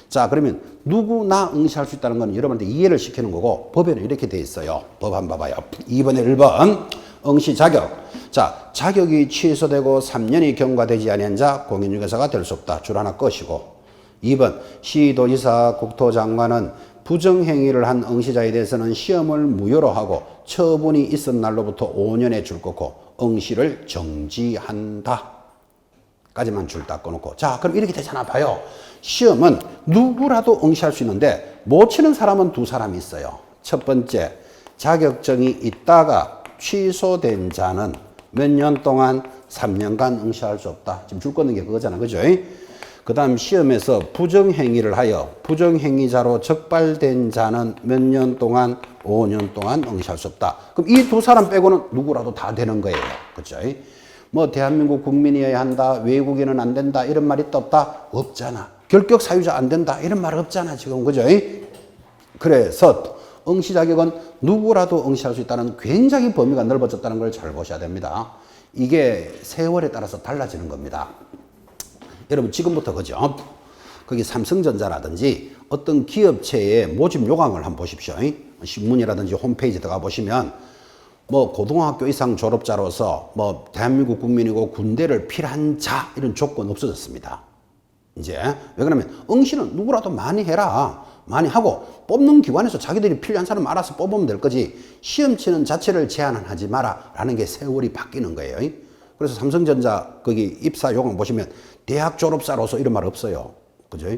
자, 그러면 누구나 응시할 수 있다는 건 여러분한테 이해를 시키는 거고 법에는 이렇게 돼 있어요. 법 한번 봐봐요. 2번에 1번 응시 자격. 자, 자격이 취소되고 3년이 경과되지 아니한 자 공인중개사가 될 수 없다. 줄 하나 꺼시고. 2번 시도지사 국토장관은 부정행위를 한 응시자에 대해서는 시험을 무효로 하고 처분이 있은 날로부터 5년에 줄 거고 응시를 정지한다. 까지만 줄 딱 꺼놓고. 자, 그럼 이렇게 되잖아. 봐요. 시험은 누구라도 응시할 수 있는데 못 치는 사람은 두 사람이 있어요. 첫 번째, 자격증이 있다가 취소된 자는 몇 년 동안 3년간 응시할 수 없다. 지금 줄 거는 게 그거잖아. 그죠? 그 다음 시험에서 부정행위를 하여 부정행위자로 적발된 자는 몇 년 동안 5년 동안 응시할 수 없다. 그럼 이 두 사람 빼고는 누구라도 다 되는 거예요. 그렇죠? 뭐 대한민국 국민이어야 한다, 외국인은 안 된다 이런 말 있다 없다? 없잖아. 결격 사유자 안 된다 이런 말 없잖아 지금. 그죠? 그래서 응시 자격은 누구라도 응시할 수 있다는 굉장히 범위가 넓어졌다는 걸 잘 보셔야 됩니다. 이게 세월에 따라서 달라지는 겁니다. 여러분 지금부터 그죠? 거기 삼성전자라든지 어떤 기업체의 모집 요강을 한번 보십시오. 신문이라든지 홈페이지 들어가 보시면 뭐 고등학교 이상 졸업자로서 뭐 대한민국 국민이고 군대를 필요한 자 이런 조건 없어졌습니다. 이제 왜 그러면 응시는 누구라도 많이 해라. 많이 하고 뽑는 기관에서 자기들이 필요한 사람 알아서 뽑으면 될 거지 시험 치는 자체를 제한하지 마라 라는 게 세월이 바뀌는 거예요. 그래서 삼성전자 거기 입사 요강 보시면 대학 졸업사로서 이런 말 없어요. 그죠?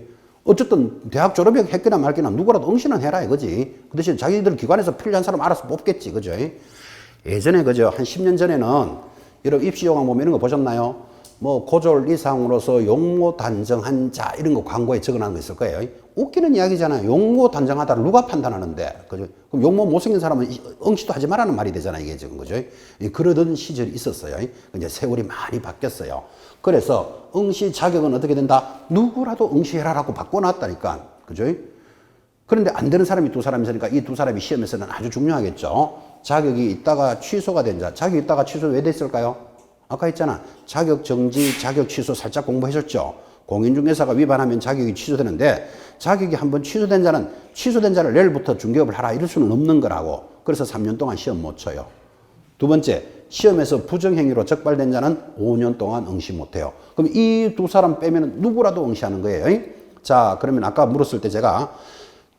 어쨌든 대학 졸업이 했거나 말거나 누구라도 응시는 해라 이거지. 그 대신 자기들 기관에서 필요한 사람 알아서 뽑겠지. 그죠? 예전에 그죠? 한 10년 전에는 이런 입시 요강 보면 이런 거 보셨나요? 뭐 고졸 이상으로서 용모 단정한 자 이런 거 광고에 적어놓은 거 있을 거예요. 웃기는 이야기잖아요. 용모 단정하다를 누가 판단하는데, 그죠? 그럼 용모 못생긴 사람은 응시도 하지 말라는 말이 되잖아요. 이게 지금, 그죠? 그러던 시절이 있었어요. 이제 세월이 많이 바뀌었어요. 그래서 응시 자격은 어떻게 된다? 누구라도 응시해라라고 바꿔놨다니까, 그죠? 그런데 안 되는 사람이 두 사람이 있으니까 이 두 사람이 시험에서는 아주 중요하겠죠. 자격이 있다가 취소가 된 자, 자격이 있다가 취소 왜 됐을까요? 아까 했잖아. 자격 정지, 자격 취소 살짝 공부하셨죠? 공인중개사가 위반하면 자격이 취소되는데 자격이 한번 취소된 자는 취소된 자를 내일부터 중개업을 하라 이럴 수는 없는 거라고. 그래서 3년 동안 시험 못 쳐요. 두 번째, 시험에서 부정행위로 적발된 자는 5년 동안 응시 못 해요. 그럼 이 두 사람 빼면 누구라도 응시하는 거예요. 자, 그러면 아까 물었을 때 제가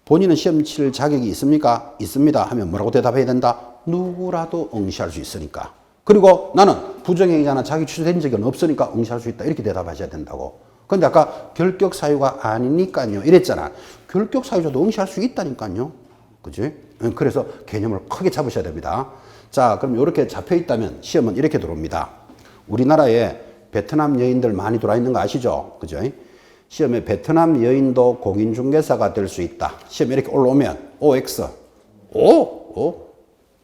본인은 시험 칠 자격이 있습니까? 있습니다 하면 뭐라고 대답해야 된다? 누구라도 응시할 수 있으니까. 그리고 나는 부정행위자나 자기 취소된 적은 없으니까 응시할 수 있다. 이렇게 대답하셔야 된다고. 근데 아까 결격 사유가 아니니까요. 이랬잖아. 결격 사유자도 응시할 수 있다니까요. 그지? 그래서 개념을 크게 잡으셔야 됩니다. 자, 그럼 이렇게 잡혀 있다면 시험은 이렇게 들어옵니다. 우리나라에 베트남 여인들 많이 들어와 있는 거 아시죠? 그죠? 시험에 베트남 여인도 공인중개사가 될 수 있다. 시험에 이렇게 올라오면 OX.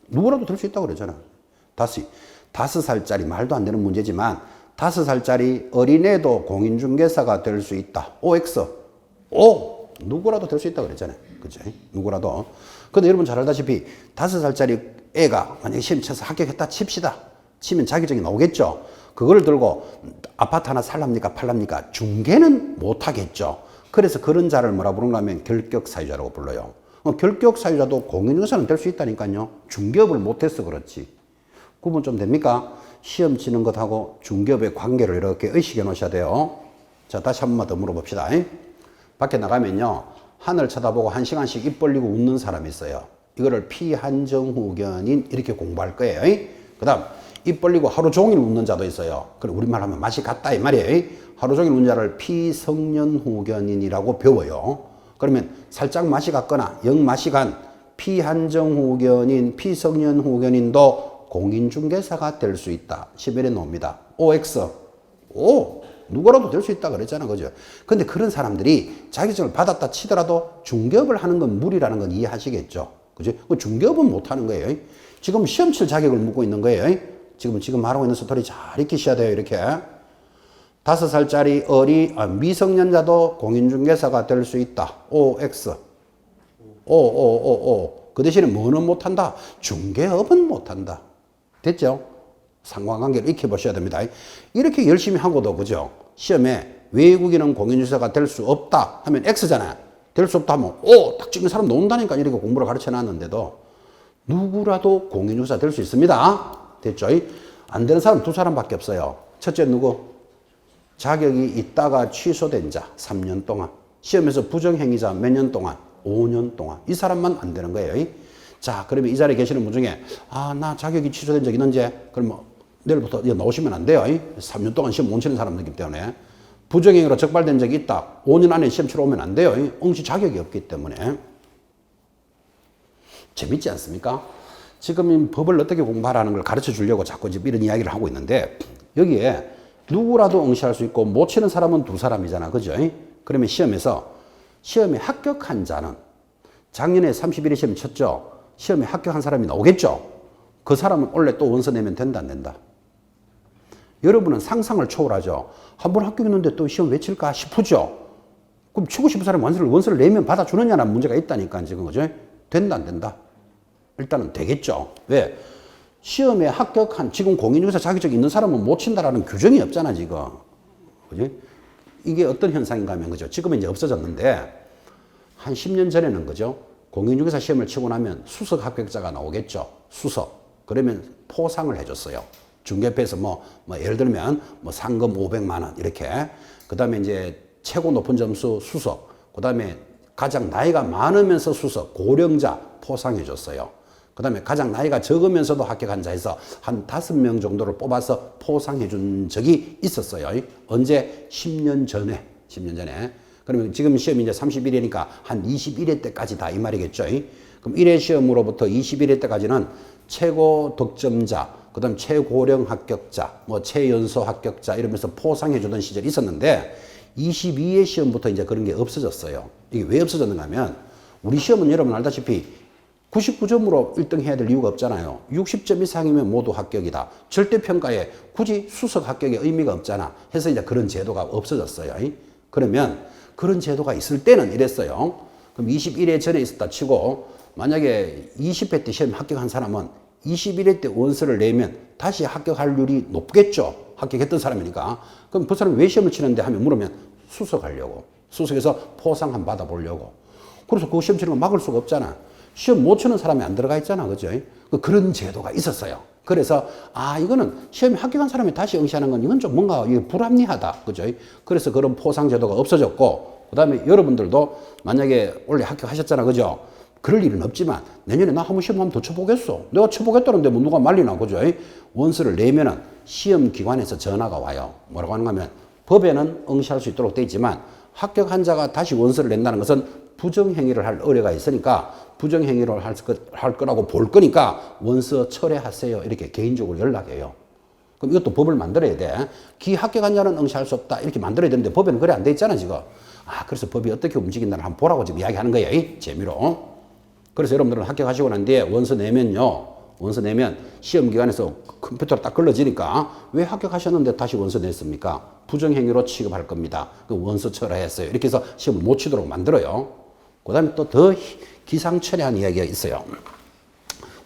누구라도 될 수 있다고 그러잖아. 다시 5살짜리 말도 안 되는 문제지만 5살짜리 어린애도 공인중개사가 될 수 있다. OX. 누구라도 될 수 있다고 그랬잖아요. 그죠? 누구라도. 근데 여러분 잘 알다시피 5살짜리 애가 만약에 시험 쳐서 합격했다 칩시다. 치면 자격증이 나오겠죠. 그걸 들고 아파트 하나 살랍니까 팔랍니까? 중개는 못 하겠죠. 그래서 그런 자를 뭐라 부르는가 하면 결격사유자라고 불러요. 결격사유자도 공인중개사는 될 수 있다니까요. 중개업을 못해서 그렇지. 구분 좀 됩니까? 시험 치는 것하고 중개업의 관계를 이렇게 의식해 놓으셔야 돼요. 자, 다시 한 번만 더 물어봅시다. 밖에 나가면요. 하늘 쳐다보고 1시간씩 입 벌리고 웃는 사람이 있어요. 이거를 피한정후견인 이렇게 공부할 거예요. 그 다음 입 벌리고 하루 종일 웃는 자도 있어요. 그럼 우리말 하면 맛이 같다 이 말이에요. 하루 종일 웃는 자를 피성년후견인이라고 배워요. 그러면 살짝 맛이 같거나 영 맛이 간 피한정후견인, 피성년후견인도 공인중개사가 될 수 있다. 11에 나옵니다. OX. 누구라도 될 수 있다 그랬잖아. 그죠? 근데 그런 사람들이 자격증을 받았다 치더라도 중개업을 하는 건 무리라는 건 이해하시겠죠? 그죠? 중개업은 못 하는 거예요. 지금 시험 칠 자격을 묻고 있는 거예요. 지금 말하고 있는 스토리 잘 익히셔야 돼요. 이렇게. 5살짜리 미성년자도 공인중개사가 될 수 있다. OX. 그 대신에 뭐는 못한다? 중개업은 못한다. 됐죠? 상관관계를 익혀보셔야 됩니다. 이렇게 열심히 하고도, 그죠? 시험에 외국인은 공인중개사가 될 수 없다 하면 X잖아요. 될 수 없다 하면 딱 찍는 사람 나온다니까 이렇게 공부를 가르쳐 놨는데도 누구라도 공인중개사 될 수 있습니다. 됐죠? 안 되는 사람 2사람밖에 없어요. 첫째 누구? 자격이 있다가 취소된 자 3년 동안. 시험에서 부정행위자 몇 년 동안? 5년 동안. 이 사람만 안 되는 거예요. 자, 그러면 이 자리에 계시는 분 중에 나 자격이 취소된 적 있는지? 그럼 내일부터 나오시면 안 돼요. 3년 동안 시험 못 치는 사람들이기 때문에. 부정행위로 적발된 적이 있다. 5년 안에 시험 치러 오면 안 돼요. 응시 자격이 없기 때문에. 재밌지 않습니까? 지금 법을 어떻게 공부하라는 걸 가르쳐 주려고 자꾸 이런 이야기를 하고 있는데 여기에 누구라도 응시할 수 있고 못 치는 사람은 2사람이잖아. 그죠? 그러면 시험에 합격한 자는 작년에 31회 시험 쳤죠? 시험에 합격한 사람이 나오겠죠? 그 사람은 원래 또 원서 내면 된다 안 된다? 여러분은 상상을 초월하죠? 한 번 합격했는데 또 시험 왜 칠까 싶으죠? 그럼 치고 싶은 사람이 원서를 내면 받아주느냐는 문제가 있다니까 지금. 그죠? 된다 안 된다? 일단은 되겠죠. 왜? 시험에 합격한 지금 공인중개사 자격증이 있는 사람은 못 친다라는 규정이 없잖아 지금. 그죠? 이게 어떤 현상인가 하면 그죠? 지금은 이제 없어졌는데 한 10년 전에는 그죠? 공인중개사 시험을 치고 나면 수석 합격자가 나오겠죠. 수석. 그러면 포상을 해줬어요. 중개업에서 예를 들면 상금 500만 원 이렇게. 그 다음에 이제 최고 높은 점수 수석. 그 다음에 가장 나이가 많으면서 수석, 고령자 포상해줬어요. 그 다음에 가장 나이가 적으면서도 합격한 자에서 한 5명 정도를 뽑아서 포상해준 적이 있었어요. 언제? 10년 전에. 10년 전에. 그러면 지금 시험이 이제 31회니까 한 21회 때까지 다 이 말이겠죠. 그럼 1회 시험으로부터 21회 때까지는 최고 득점자, 그 다음 최고령 합격자, 최연소 합격자 이러면서 포상해주던 시절이 있었는데 22회 시험부터 이제 그런 게 없어졌어요. 이게 왜 없어졌는가 하면 우리 시험은 여러분 알다시피 99점으로 1등 해야 될 이유가 없잖아요. 60점 이상이면 모두 합격이다. 절대평가에 굳이 수석 합격의 의미가 없잖아. 해서 이제 그런 제도가 없어졌어요. 그러면 그런 제도가 있을 때는 이랬어요. 그럼 21회 전에 있었다 치고 만약에 20회 때 시험 합격한 사람은 21회 때 원서를 내면 다시 합격할 확률이 높겠죠. 합격했던 사람이니까. 그럼 그 사람이 왜 시험을 치는데 하면 물으면 수석하려고. 수석해서 포상 한번 받아보려고. 그래서 그 시험 치는 거 막을 수가 없잖아. 시험 못 치는 사람이 안 들어가 있잖아. 그죠? 그런 제도가 있었어요. 그래서 이거는 시험에 합격한 사람이 다시 응시하는 건 이건 좀 뭔가 불합리하다. 그죠? 그래서 그런 포상 제도가 없어졌고 그다음에 여러분들도 만약에 원래 합격하셨잖아. 그죠? 그럴 일은 없지만 내년에 나 한번 시험 한번 더 쳐보겠어. 내가 쳐보겠다는데 뭐 누가 말리나 그죠? 원서를 내면은 시험기관에서 전화가 와요. 뭐라고 하는가 하면 법에는 응시할 수 있도록 돼 있지만 합격한 자가 다시 원서를 낸다는 것은 부정행위를 할 의뢰가 있으니까 부정행위를 할 거라고 볼 거니까 원서 철회하세요. 이렇게 개인적으로 연락해요. 그럼 이것도 법을 만들어야 돼. 기합격한 자는 응시할 수 없다. 이렇게 만들어야 되는데 법에는 그래 안 돼 있잖아 지금. 그래서 법이 어떻게 움직인다를 한번 보라고 지금 이야기하는 거예요. 재미로. 그래서 여러분들은 합격하시고 난 뒤에 원서 내면요. 원서 내면 시험기관에서 컴퓨터로 딱 걸러지니까 왜 합격하셨는데 다시 원서 냈습니까? 부정행위로 취급할 겁니다. 그 원서 철회했어요. 이렇게 해서 시험을 못 치도록 만들어요. 그 다음에 또 더 기상천외한 이야기가 있어요.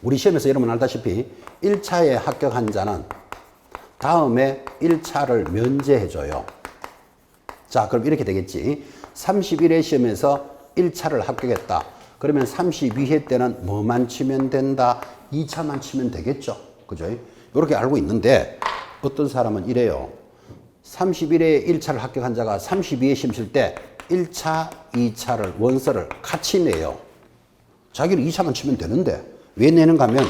우리 시험에서 여러분 알다시피 1차에 합격한 자는 다음에 1차를 면제해줘요. 자, 그럼 이렇게 되겠지. 31회 시험에서 1차를 합격했다. 그러면 32회 때는 뭐만 치면 된다? 2차만 치면 되겠죠. 그죠? 이렇게 알고 있는데 어떤 사람은 이래요. 31회 1차를 합격한 자가 32회 시험 칠 때 1차, 2차를 원서를 같이 내요. 자기는 2차만 치면 되는데 왜 내는가 하면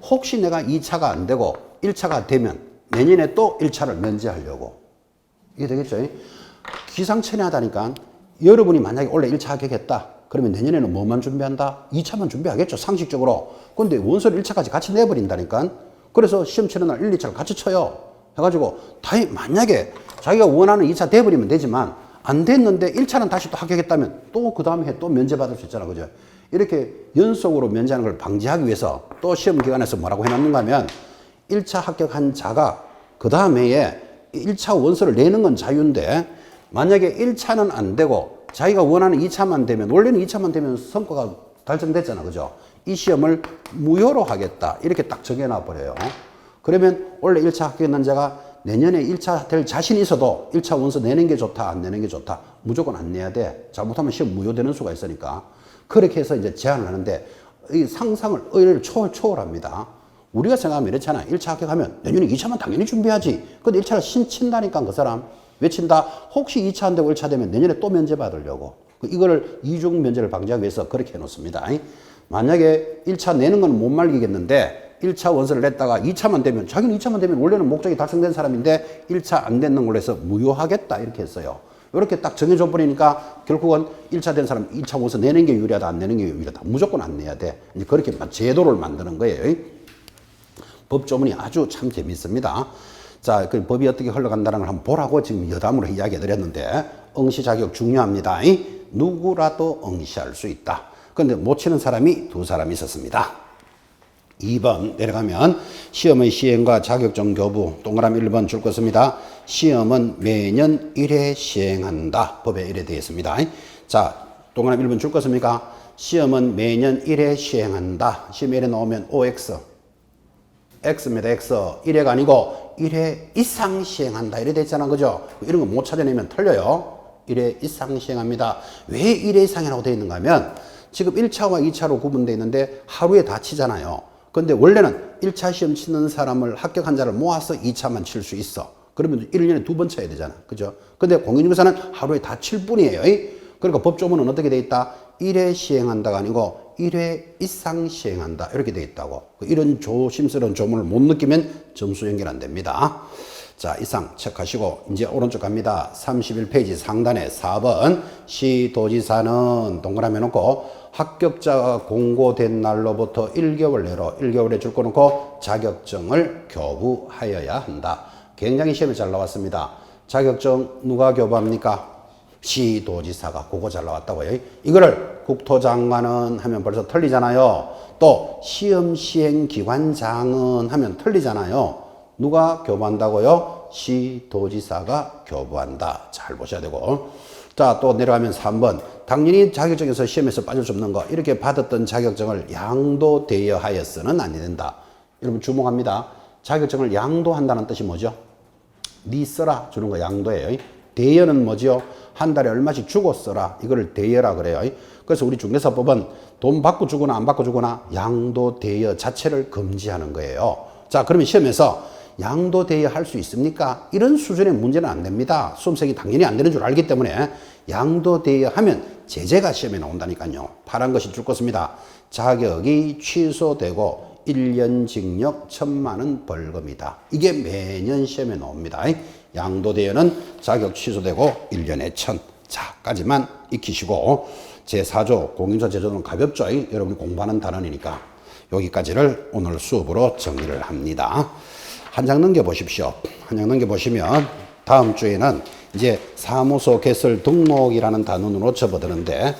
혹시 내가 2차가 안 되고 1차가 되면 내년에 또 1차를 면제하려고. 이게 되겠죠? 기상천외하다니까 여러분이 만약에 원래 1차 합격했다. 그러면 내년에는 뭐만 준비한다? 2차만 준비하겠죠, 상식적으로. 근데 원서를 1차까지 같이 내버린다니까. 그래서 시험 치는 날 1, 2차를 같이 쳐요. 해가지고 만약에 자기가 원하는 2차 돼버리면 되지만 안 됐는데 1차는 다시 또 합격했다면 또 그 다음 해 또 면제받을 수 있잖아. 그죠? 이렇게 연속으로 면제하는 걸 방지하기 위해서 또 시험 기관에서 뭐라고 해놨는가 하면 1차 합격한 자가 그 다음 해에 1차 원서를 내는 건 자유인데 만약에 1차는 안 되고 자기가 원하는 2차만 되면 원래는 2차만 되면 성과가 달성됐잖아. 그죠? 이 시험을 무효로 하겠다. 이렇게 딱 정해놔 버려요. 그러면 원래 1차 합격한 자가 내년에 1차 될 자신이 있어도 1차 원서 내는 게 좋다, 안 내는 게 좋다. 무조건 안 내야 돼. 잘못하면 시험 무효되는 수가 있으니까. 그렇게 해서 이제 제안을 하는데 이 상상을 의뢰를 초월합니다. 우리가 생각하면 이렇잖아. 1차 합격하면 내년에 2차만 당연히 준비하지. 근데 1차를 친다니까 그 사람. 왜 친다? 혹시 2차 안 되고 1차 되면 내년에 또 면제 받으려고. 이거를 이중 면제를 방지하기 위해서 그렇게 해놓습니다. 만약에 1차 내는 건 못 말리겠는데 1차 원서를 냈다가 2차만 되면 자기는 2차만 되면 원래는 목적이 달성된 사람인데 1차 안 되는 걸로 해서 무효하겠다 이렇게 했어요. 이렇게 딱 정해줘 버리니까 결국은 1차 된 사람 2차 원서 내는 게 유리하다 안 내는 게 유리하다. 무조건 안 내야 돼. 이제 그렇게 제도를 만드는 거예요. 법조문이 아주 참 재밌습니다. 자, 그 법이 어떻게 흘러간다는 걸 한번 보라고 지금 여담으로 이야기 드렸는데 응시 자격 중요합니다. 누구라도 응시할 수 있다. 그런데 못 치는 사람이 2사람이 있었습니다. 2번 내려가면 시험의 시행과 자격증 교부 동그라미 1번 줄 것입니다. 시험은 매년 1회 시행한다. 법에 이래 되어 있습니다. 자, 동그라미 1번 줄 것입니까? 시험은 매년 1회 시행한다. 시험 1회 나오면 OX. X입니다. X. 1회가 아니고 1회 이상 시행한다. 이래 되어 있잖아. 그죠? 이런 거 못 찾아내면 틀려요. 1회 이상 시행합니다. 왜 1회 이상이라고 되어 있는가 하면 지금 1차와 2차로 구분되어 있는데 하루에 다 치잖아요. 근데 원래는 1차 시험 치는 사람을 합격한 자를 모아서 2차만 칠 수 있어. 그러면 1년에 2번 쳐야 되잖아. 그죠? 근데 공인중개사는 하루에 다 칠 뿐이에요. 그러니까 법조문은 어떻게 돼 있다? 1회 시행한다가 아니고 1회 이상 시행한다. 이렇게 돼 있다고. 이런 조심스러운 조문을 못 느끼면 점수 연결 안 됩니다. 자, 이상 체크하시고 이제 오른쪽 갑니다. 31페이지 상단에 4번 시도지사는 동그라미 놓고 합격자가 공고된 날로부터 1개월 내로 1개월에 줄 거 놓고 자격증을 교부하여야 한다. 굉장히 시험에 잘 나왔습니다. 자격증 누가 교부합니까? 시도지사가. 그거 잘 나왔다고요. 이거를 국토장관은 하면 벌써 틀리잖아요. 또 시험 시행 기관장은 하면 틀리잖아요. 누가 교부한다고요? 시도지사가 교부한다. 잘 보셔야 되고. 자, 또 내려가면 3번. 당연히 자격증에서 시험에서 빠질 수 없는 거. 이렇게 받았던 자격증을 양도되어 하여서는 안 된다. 여러분 주목합니다. 자격증을 양도한다는 뜻이 뭐죠? 니 써라 주는 거 양도예요. 대여는 뭐죠? 한 달에 얼마씩 주고 써라. 이거를 대여라 그래요. 그래서 우리 중개사법은 돈 받고 주거나 안 받고 주거나 양도 대여 자체를 금지하는 거예요. 자, 그러면 시험에서 양도 대여 할 수 있습니까? 이런 수준의 문제는 안 됩니다. 수험생이 당연히 안 되는 줄 알기 때문에 양도 대여 하면 제재가 시험에 나온다니까요. 파란 것이 줄 것입니다. 자격이 취소되고 1년 징역 1,000만 원 벌금이다. 이게 매년 시험에 나옵니다. 양도대여는 자격 취소되고 1년에 1,000. 자까지만 익히시고 제4조 공인중개사 제도는 가볍죠. 여러분이 공부하는 단원이니까 여기까지를 오늘 수업으로 정리를 합니다. 한 장 넘겨보십시오. 한 장 넘겨보시면 다음 주에는 이제 사무소 개설 등록이라는 단원으로 접어드는데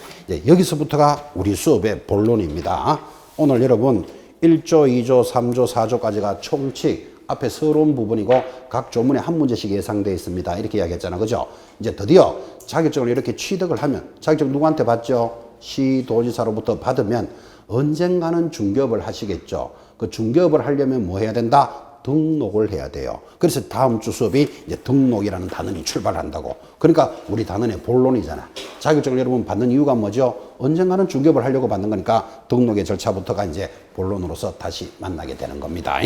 여기서부터가 우리 수업의 본론입니다. 오늘 여러분 1조, 2조, 3조, 4조까지가 총칙 앞에 서러운 부분이고 각 조문에 한 문제씩 예상되어 있습니다. 이렇게 이야기했잖아. 그죠? 이제 드디어 자격증을 이렇게 취득을 하면 자격증 누구한테 받죠? 시도지사로부터 받으면 언젠가는 중개업을 하시겠죠. 그 중개업을 하려면 뭐 해야 된다? 등록을 해야 돼요. 그래서 다음 주 수업이 이제 등록이라는 단원이 출발한다고. 그러니까 우리 단원의 본론이잖아. 자격증을 여러분 받는 이유가 뭐죠? 언젠가는 중개업을 하려고 받는 거니까 등록의 절차부터가 이제 본론으로서 다시 만나게 되는 겁니다.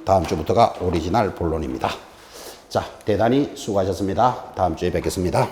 다음 주부터가 오리지널 본론입니다. 자, 대단히 수고하셨습니다. 다음 주에 뵙겠습니다.